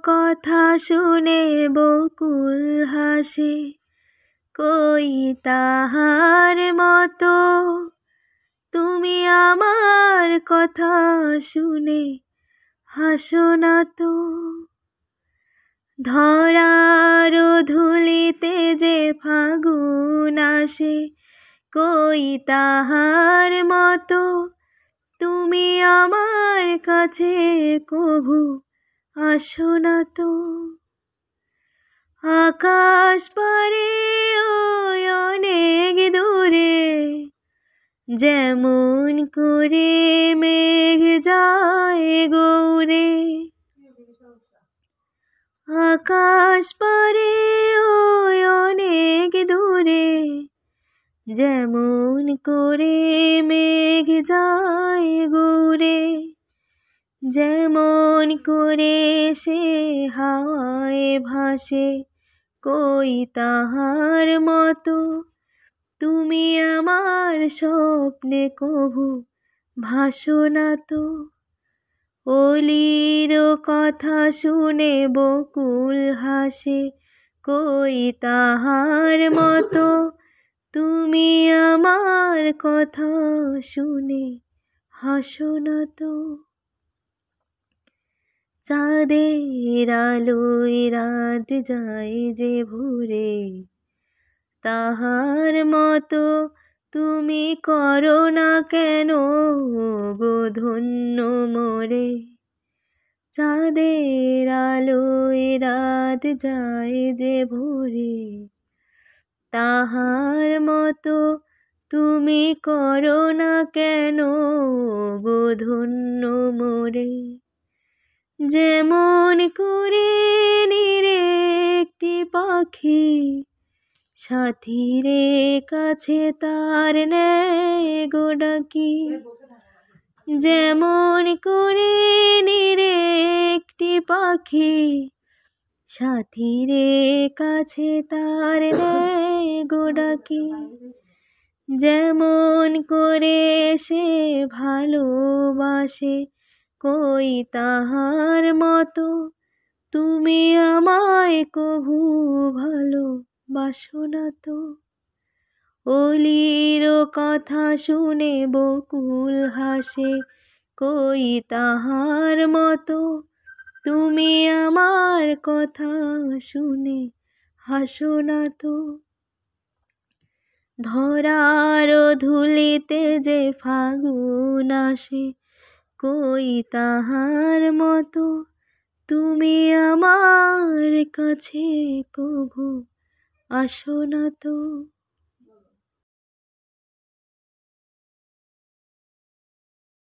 কথা শুনে বকুল হাসে, কই তাহার মতো তুমি আমার কথা শুনে হাসো না তো। ধরার ধুলিতে যে ফাগুন আসে, কই তাহার মতো তুমি আমার কাছে কভু আসো না তো। আকাশ পারে ওই অনেক দূরে, যেমন করে মেঘ যায় গৌরে। আকাশ পারে ওই অনেক দূরে, যেমন করে মেঘ যায় গৌরে। যেমন করে সে হাওয়ায় ভাসে, কই তাহার মতো তুমি আমার স্বপ্নে কভু ভাসো না তো। অলির কথা শুনে বকুল হাসে, কই তাহার মতো তুমি আমার কথা শুনে হাসো না তো। চাঁদের আলোয় রাত যায় যে ভোরে, তাহার মতো তুমি করো না কেন গো ধন্য মোরে। চাঁদের আলোয় রাত যায় যে ভোরে, তাহার মতো তুমি করো না কেন গো ধন্য মোরে। যেমন করে নিরে একটি পাখি সাথীরে কাছে তার নেয় গো ডাকি। যেমন করে নিরে একটি পাখি সাথীরে কাছে তার নেয় গো ডাকি। যেমন করে সে ভালোবাসে, কই তাহার মতো তুমি আমায় কভু ভালোবাসো না তো। অলির কথা শুনে বকুল হাসে, কই তাহার মতো তুমি আমার কথা শুনে হাসো না তো। ধরার ধুলিতে যে ফাগুন আসে, কই তাহার মতো তুমি আমার কাছে কভু আসো না তো।